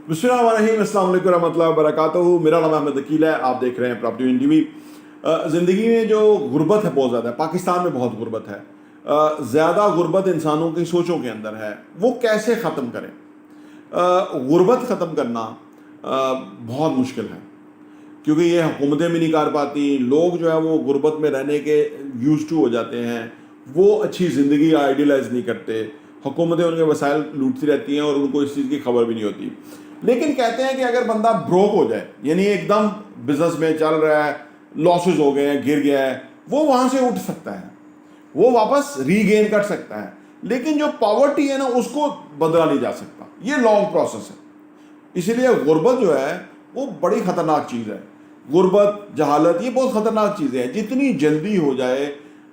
بسم اللہ الرحمن الرحیم، السلام علیکم ورحمۃ اللہ وبرکاتہ. میرا نام احمد عقیل ہے، آپ دیکھ رہے ہیں پراپرٹی ٹی وی. زندگی میں جو غربت ہے بہت زیادہ ہے، پاکستان میں بہت غربت ہے. زیادہ غربت انسانوں کی سوچوں کے اندر ہے. وہ کیسے ختم کریں؟ غربت ختم کرنا بہت مشکل ہے، کیونکہ یہ حکومتیں بھی نہیں کر پاتی. لوگ جو ہے وہ غربت میں رہنے کے یوز ٹو ہو جاتے ہیں، وہ اچھی زندگی آئیڈیلائز نہیں کرتے. حکومتیں ان کے وسائل لوٹتی رہتی ہیں اور ان کو اس چیز کی خبر بھی نہیں ہوتی. لیکن کہتے ہیں کہ اگر بندہ بروک ہو جائے، یعنی ایک دم بزنس میں چل رہا ہے، لاسز ہو گئے ہیں، گر گیا ہے، وہ وہاں سے اٹھ سکتا ہے، وہ واپس ری گین کر سکتا ہے. لیکن جو پاورٹی ہے نا، اس کو بدلا نہیں جا سکتا. یہ لانگ پروسیس ہے. اسی لیے غربت جو ہے وہ بڑی خطرناک چیز ہے. غربت، جہالت، یہ بہت خطرناک چیزیں ہیں. جتنی جلدی ہو جائے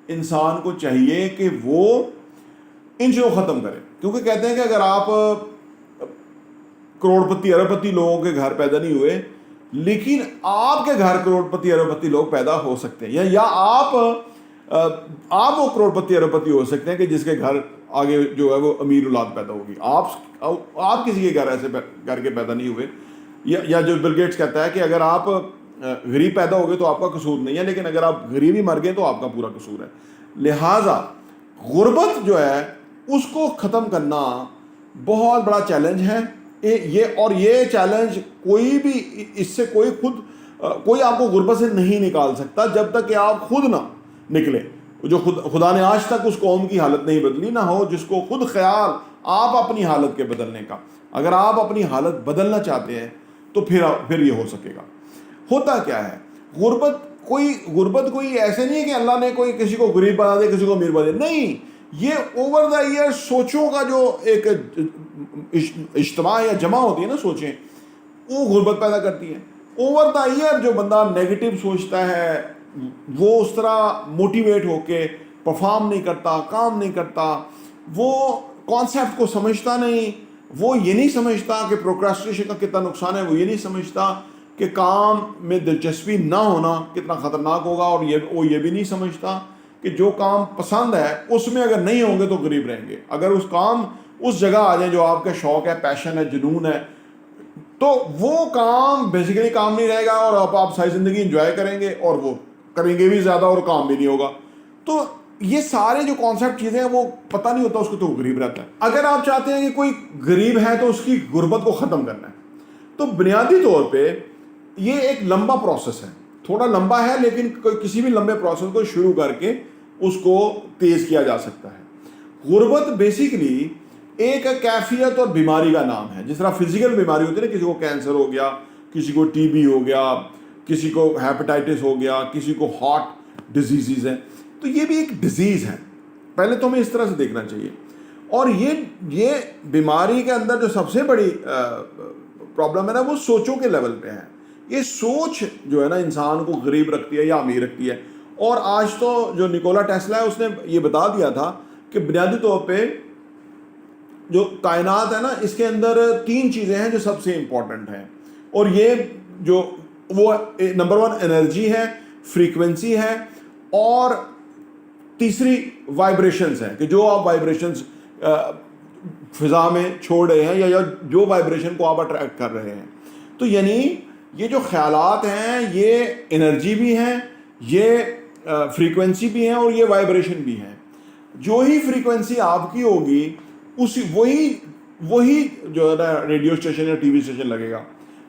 انسان کو چاہیے کہ وہ ان چیزوں کو ختم کرے. کیونکہ کہتے ہیں کہ اگر آپ کروڑ پتی ارب پتی لوگوں کے گھر پیدا نہیں ہوئے، لیکن آپ کے گھر کروڑ پتی ارب پتی لوگ پیدا ہو سکتے ہیں، یا آپ وہ کروڑ پتی ارب پتی ہو سکتے ہیں کہ جس کے گھر آگے جو ہے وہ امیر اولاد پیدا ہوگی. آپ کسی کے گھر ایسے کر کے پیدا نہیں ہوئے. یا جو بل گیٹس کہتا ہے کہ اگر آپ غریب پیدا ہو گئے تو آپ کا قصور نہیں ہے، لیکن اگر آپ غریب ہی مر گئے تو آپ کا پورا قصور ہے. لہٰذا غربت جو ہے اس کو ختم کرنا بہت بڑا چیلنج ہے. یہ چیلنج کوئی بھی، اس سے کوئی آپ کو غربت سے نہیں نکال سکتا جب تک کہ آپ خود نہ نکلے. جو خدا نے آج تک اس قوم کی حالت نہیں بدلی، نہ ہو جس کو خود خیال آپ اپنی حالت کے بدلنے کا. اگر آپ اپنی حالت بدلنا چاہتے ہیں تو پھر یہ ہو سکے گا. ہوتا کیا ہے؟ غربت کوئی ایسے نہیں ہے کہ اللہ نے کوئی کسی کو غریب بنا دے، کسی کو امیر بنا دے. نہیں، یہ اوور دا ایئر سوچوں کا جو ایک اجتماع یا جمع ہوتی ہے نا سوچیں، وہ غربت پیدا کرتی ہے. اوور دا ایئر جو بندہ نیگیٹو سوچتا ہے، وہ اس طرح موٹیویٹ ہو کے پرفارم نہیں کرتا، کام نہیں کرتا، وہ کانسیپٹ کو سمجھتا نہیں. وہ یہ نہیں سمجھتا کہ پروکراسٹینیشن کا کتنا نقصان ہے. وہ یہ نہیں سمجھتا کہ کام میں دلچسپی نہ ہونا کتنا خطرناک ہوگا. اور وہ یہ بھی نہیں سمجھتا کہ جو کام پسند ہے اس میں اگر نہیں ہوں گے تو غریب رہیں گے. اگر اس جگہ آ جائیں جو آپ کا شوق ہے، پیشن ہے، جنون ہے، تو وہ کام بیسیکلی کام نہیں رہے گا، اور آپ ساری زندگی انجوائے کریں گے، اور وہ کریں گے بھی زیادہ اور کام بھی نہیں ہوگا. تو یہ سارے جو کانسیپٹ چیزیں ہیں وہ پتہ نہیں ہوتا اس کو، تو غریب رہتا ہے. اگر آپ چاہتے ہیں کہ کوئی غریب ہے تو اس کی غربت کو ختم کرنا ہے، تو بنیادی طور پہ یہ ایک لمبا پروسیس ہے. تھوڑا لمبا ہے، لیکن کسی بھی لمبے پروسیس کو شروع کر کے اس کو تیز کیا جا سکتا ہے. غربت بیسیکلی ایک کیفیت اور بیماری کا نام ہے. جس طرح فزیکل بیماری ہوتی ہے نا، کسی کو کینسر ہو گیا، کسی کو ٹی بی ہو گیا، کسی کو ہیپیٹائٹس ہو گیا، کسی کو ہارٹ ڈیزیزز ہیں، تو یہ بھی ایک ڈیزیز ہے. پہلے تو ہمیں اس طرح سے دیکھنا چاہیے. اور یہ بیماری کے اندر جو سب سے بڑی پرابلم ہے نا، وہ سوچوں کے لیول پہ ہے. یہ سوچ جو ہے نا انسان کو غریب رکھتی ہے یا امیر رکھتی ہے. اور آج تو جو نکولا ٹیسلا ہے اس نے یہ بتا دیا تھا کہ بنیادی طور پہ جو کائنات ہے نا، اس کے اندر 3 چیزیں ہیں جو سب سے امپورٹنٹ ہیں. اور یہ جو وہ نمبر 1 انرجی ہے، فریکوینسی ہے، اور تیسری وائبریشنز ہیں، کہ جو آپ وائبریشنز فضا میں چھوڑ رہے ہیں یا جو وائبریشن کو آپ اٹریکٹ کر رہے ہیں. تو یعنی یہ جو خیالات ہیں یہ انرجی بھی ہیں، یہ فریکوینسی بھی ہیں، اور یہ وائبریشن بھی ہیں. جو ہی فریکوینسی آپ کی ہوگی وہی جو ہے نا ریڈیو اسٹیشن یا ٹی وی اسٹیشن لگے گا.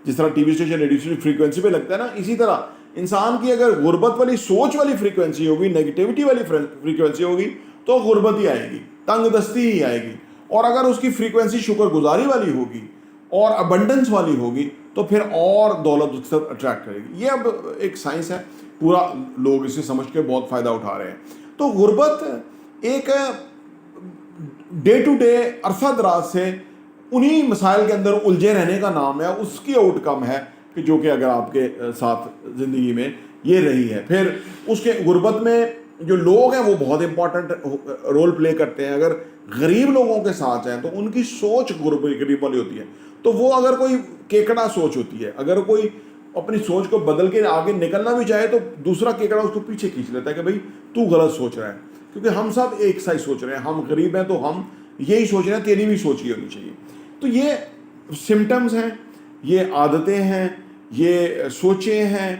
جس طرح T V station radio station frequency پہ لگتا ہے نا، اسی طرح انسان کی اگر غربت والی سوچ والی فریکوینسی ہوگی، نیگیٹیوٹی والی فریکوینسی ہوگی، تو غربت ہی آئے گی، تنگ دستی ہی آئے گی. اور اگر اس کی فریکوینسی شکر گزاری والی ہوگی اور ابنڈنس والی ہوگی، تو پھر اور دولت اس سے اٹریکٹ کرے گی. یہ اب ایک سائنس ہے، پورا لوگ اسے سمجھ کے بہت فائدہ اٹھا رہے ہیں. تو غربت ایک ڈے ٹو ڈے عرصہ دراز سے انہی مسائل کے اندر الجھے رہنے کا نام ہے. اس کی آؤٹ کم ہے کہ جو کہ اگر آپ کے ساتھ زندگی میں یہ رہی ہے. پھر اس کے غربت میں جو لوگ ہیں وہ بہت امپورٹنٹ رول پلے کرتے ہیں. اگر غریب لوگوں کے ساتھ ہیں تو ان کی سوچ غریب والی ہوتی ہے. تو وہ اگر کوئی کیکڑا سوچ ہوتی ہے، اگر کوئی اپنی سوچ کو بدل کے آگے نکلنا بھی چاہے تو دوسرا کیکڑا اس کو پیچھے کھینچ لیتا ہے کہ بھائی تو غلط سوچ رہا ہے، کیونکہ ہم سب ایک سا ہی سوچ رہے ہیں. ہم غریب ہیں تو ہم یہی سوچ رہے ہیں، تیری بھی سوچ یہ ہونی چاہیے. تو یہ سمٹمز ہیں. یہ عادتیں ہیں، یہ سوچیں ہیں،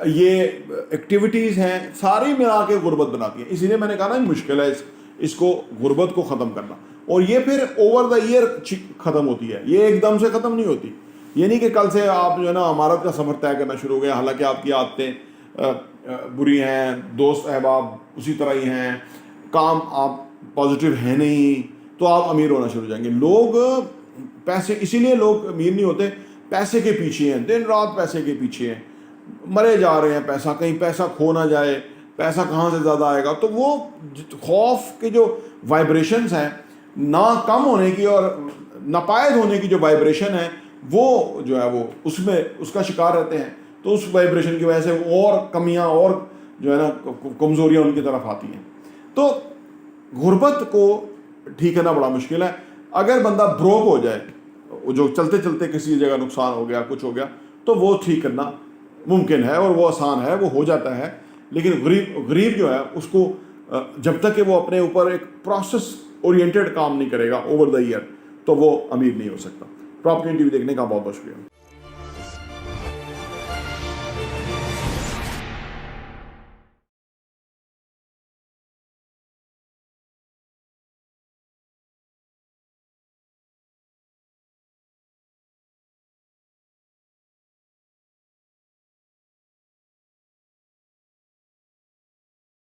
یہ ایکٹیویٹیز ہیں، ساری ملا کے غربت بناتی ہیں. اسی لیے میں نے کہا نا مشکل ہے اس کو غربت کو ختم کرنا. اور یہ پھر اوور دا ایئر ختم ہوتی ہے، یہ ایک دم سے ختم نہیں ہوتی. یہ نہیں کہ کل سے آپ جو ہے نا امارت کا سفر طے کرنا شروع ہو گیا، حالانکہ آپ کی عادتیں بری ہیں، دوست احباب اسی طرح ہی ہیں، کام آپ پازیٹیو ہیں نہیں، تو آپ امیر ہونا شروع ہو جائیں گے. لوگ پیسے، اسی لیے لوگ امیر نہیں ہوتے، پیسے کے پیچھے ہیں، دن رات پیسے کے پیچھے ہیں، مرے جا رہے ہیں پیسہ، کہیں پیسہ کھو نہ جائے، پیسہ کہاں سے زیادہ آئے گا. تو وہ خوف کے جو وائبریشنز ہیں، نہ کم ہونے کی اور ناپائید ہونے کی جو وائبریشن ہے، وہ جو ہے وہ اس کا شکار رہتے ہیں. تو اس وائبریشن کی وجہ سے اور کمیاں اور جو ہے نا کمزوریاں ان کی طرف آتی ہیں. تو غربت کو ٹھیک کرنا بڑا مشکل ہے. اگر بندہ بروک ہو جائے، جو چلتے چلتے کسی جگہ نقصان ہو گیا، کچھ ہو گیا، تو وہ ٹھیک کرنا ممکن ہے اور وہ آسان ہے، وہ ہو جاتا ہے. لیکن غریب جو ہے اس کو جب تک کہ وہ اپنے اوپر ایک پروسیس اورینٹیڈ کام نہیں کرے گا اوور دا ایئر، تو وہ امیر نہیں ہو سکتا. پراپرٹی ٹی وی دیکھنے کا بہت بہت شکریہ.